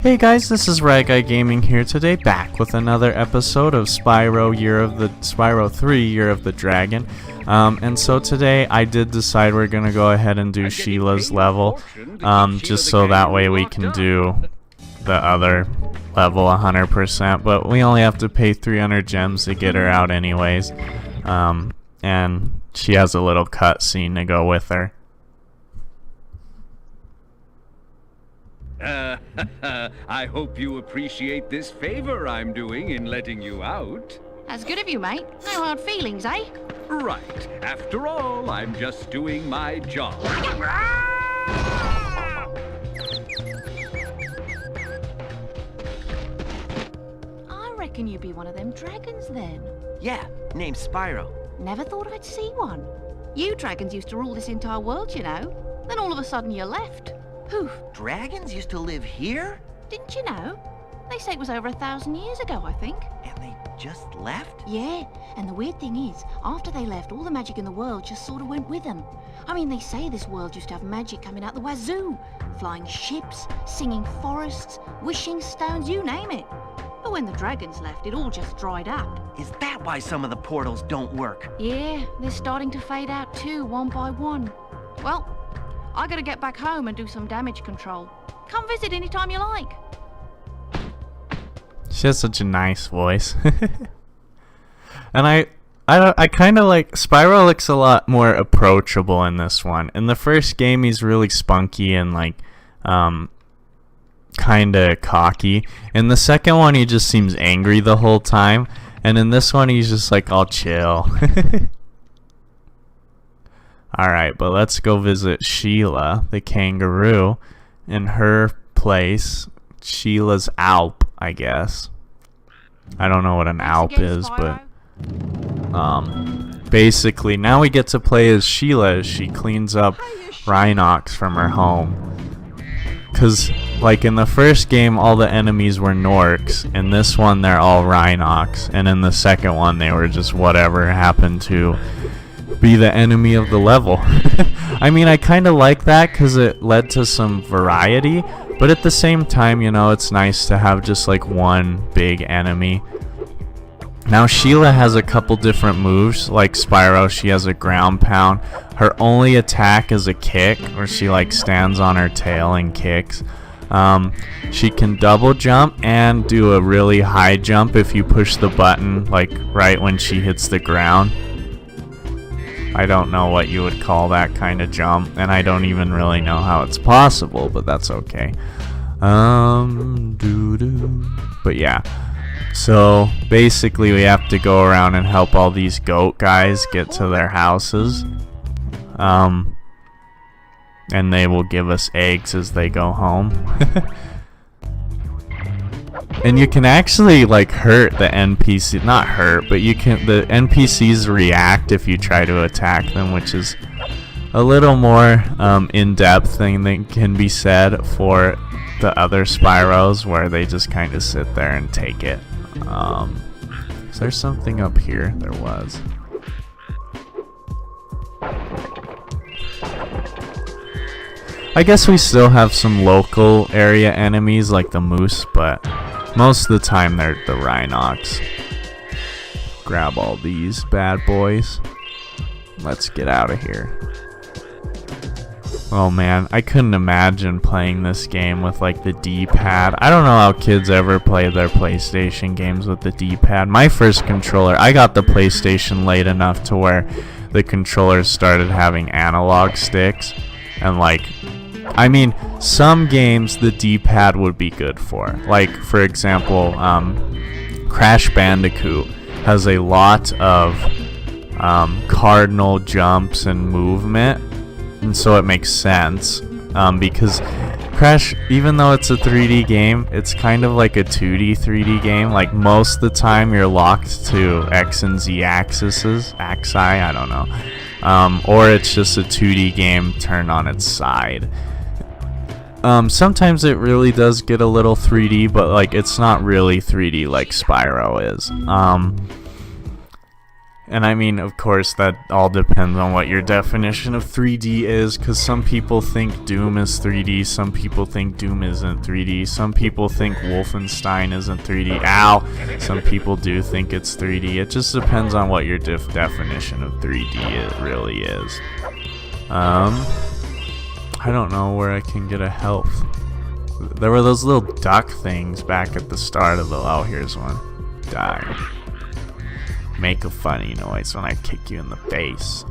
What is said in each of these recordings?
Hey guys, this is RyGuyGaming here today, back with another episode of Spyro 3 Year of the Dragon. And so today I did decide we're gonna go ahead and do Sheila's level, just so that way we can do the other level 100%, but we only have to pay 300 gems to get her out anyways. And she has a little cutscene to go with her. I hope you appreciate this favor I'm doing in letting you out. That's good of you, mate. No hard feelings, eh? Right. After all, I'm just doing my job. I reckon you'd be one of them dragons then. Yeah, name's Spyro. Never thought I'd see one. You dragons used to rule this entire world, you know. Then all of a sudden you left. Poof. Dragons used to live here? Didn't you know? They say it was over 1,000 years ago, I think. And they just left? Yeah, and the weird thing is, after they left, all the magic in the world just sort of went with them. I mean, they say this world used to have magic coming out the wazoo. Flying ships, singing forests, wishing stones, you name it. But when the dragons left, it all just dried up. Is that why some of the portals don't work? Yeah, they're starting to fade out too, one by one. Well, I gotta get back home and do some damage control. Come visit anytime you like. She has such a nice voice. And I kind of like Spyro. Looks a lot more approachable in this one. In the first game, he's really spunky and like kind of cocky. In the second one, he just seems angry the whole time. And in this one, he's just like all chill. Alright, but let's go visit Sheila, the kangaroo, in her place. Sheila's Alp, I guess. I don't know what an Alp is, but basically now we get to play as Sheila as she cleans up Rhinox from her home. Cause like in the first game all the enemies were Norks, in this one they're all Rhinox, and in the second one they were just whatever happened to be the enemy of the level. I mean, I kind of like that because it led to some variety, but at the same time, you know, it's nice to have just like one big enemy. Now Sheila has a couple different moves. Like Spyro, she has a ground pound. Her only attack is a kick, where she like stands on her tail and kicks. She can double jump and do a really high jump if you push the button like right when she hits the ground. I don't know what you would call that kind of jump, and I don't even really know how it's possible, but that's okay. But yeah. So basically we have to go around and help all these goat guys get to their houses. And they will give us eggs as they go home. And you can actually like hurt the NPC, not hurt, but the NPCs react if you try to attack them, which is a little more in-depth thing that can be said for the other Spyros, where they just kind of sit there and take it. Is there something up here? There was. I guess we still have some local area enemies like the moose, but most of the time they're the Rhinox. Grab all these bad boys. Let's get out of here. Oh man, I couldn't imagine playing this game with like the D-pad. I don't know how kids ever play their PlayStation games with the D-pad. My first controller, I got the PlayStation late enough to where the controllers started having analog sticks. And like, I mean, some games the D-pad would be good for. Like, for example, Crash Bandicoot has a lot of cardinal jumps and movement, and so it makes sense. Because Crash, even though it's a 3D game, it's kind of like a 2D 3D game. Like, most of the time you're locked to X and Z axes, I don't know. Or it's just a 2D game turned on its side. Sometimes it really does get a little 3D, but like it's not really 3D like Spyro is. And I mean, of course, that all depends on what your definition of 3D is, because some people think Doom is 3D, some people think Doom isn't 3D, some people think Wolfenstein isn't 3D. Ow! Some people do think it's 3D. It just depends on what your definition of 3D it really is. I don't know where I can get a health. There were those little duck things back at the start of the... Oh, here's one. Die. Make a funny noise when I kick you in the face.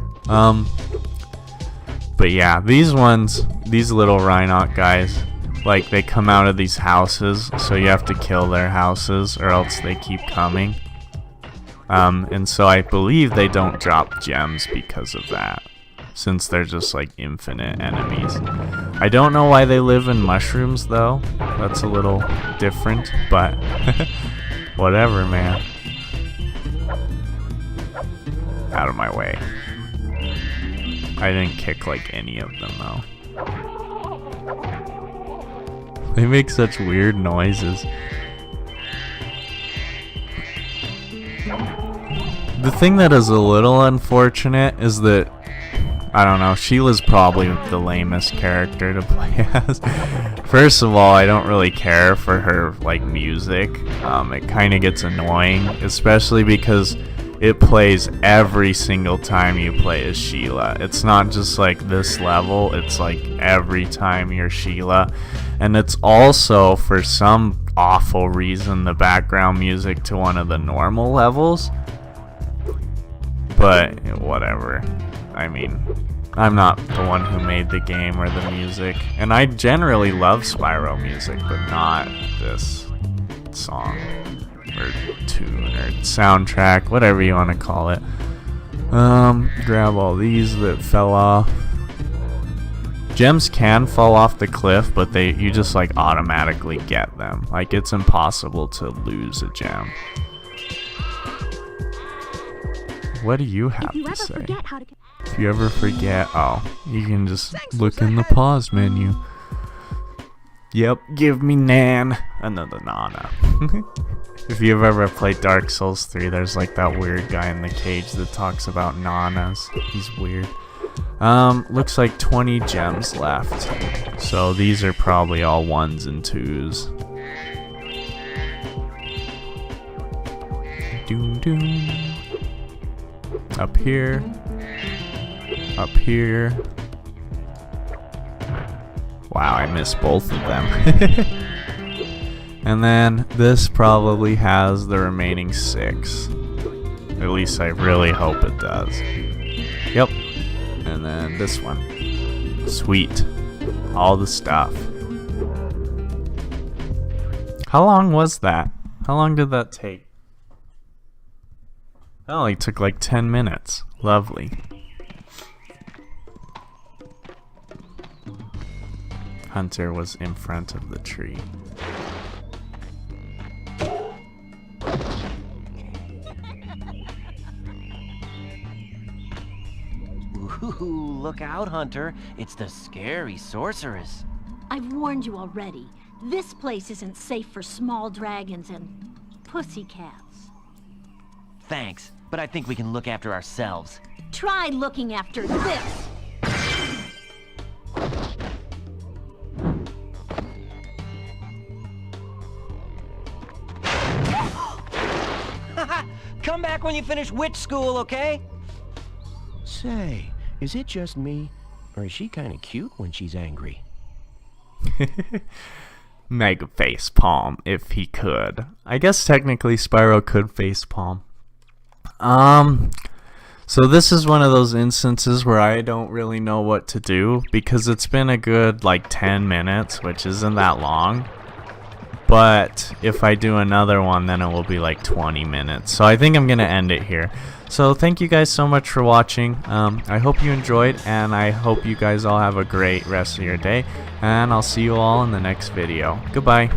But yeah, these ones, these little Rhinoc guys, like, they come out of these houses, so you have to kill their houses or else they keep coming. And so I believe they don't drop gems because of that, since they're just like infinite enemies. I don't know why they live in mushrooms though. That's a little different, but whatever, man. Out of my way. I didn't kick like any of them though. They make such weird noises. The thing that is a little unfortunate is that, I don't know, Sheila's probably the lamest character to play as. First of all, I don't really care for her like music. It kind of gets annoying, especially because it plays every single time you play as Sheila. It's not just like this level, it's like every time you're Sheila. And it's also, for some awful reason, the background music to one of the normal levels. But whatever. I mean, I'm not the one who made the game or the music. And I generally love Spyro music, but not this song. Or tune or soundtrack, whatever you want to call it. Grab all these that fell off. Gems can fall off the cliff, but you just like automatically get them. Like, it's impossible to lose a gem. What do you have to say? If you ever forget, oh, you can just look in the pause menu. Yep, give me Nan. Another Nana. If you've ever played Dark Souls 3, there's like that weird guy in the cage that talks about nanas. He's weird. Looks like 20 gems left. So these are probably all 1s and 2s. Doom doom. Up here. Up here. Wow, I missed both of them. And then this probably has the remaining 6. At least I really hope it does. Yep. And then this one. Sweet. All the stuff. How long was that? How long did that take? That only took like 10 minutes. Lovely. Hunter was in front of the tree. Ooh, look out, Hunter. It's the scary sorceress. I've warned you already. This place isn't safe for small dragons and pussycats. Thanks, but I think we can look after ourselves. Try looking after this! Come back when you finish witch school, okay? Say, is it just me, or is she kind of cute when she's angry? Mega face palm if he could. I guess technically Spyro could face palm. So this is one of those instances where I don't really know what to do, because it's been a good like 10 minutes, which isn't that long. But if I do another one, then it will be like 20 minutes. So I think I'm going to end it here. So thank you guys so much for watching. I hope you enjoyed, and I hope you guys all have a great rest of your day. And I'll see you all in the next video. Goodbye.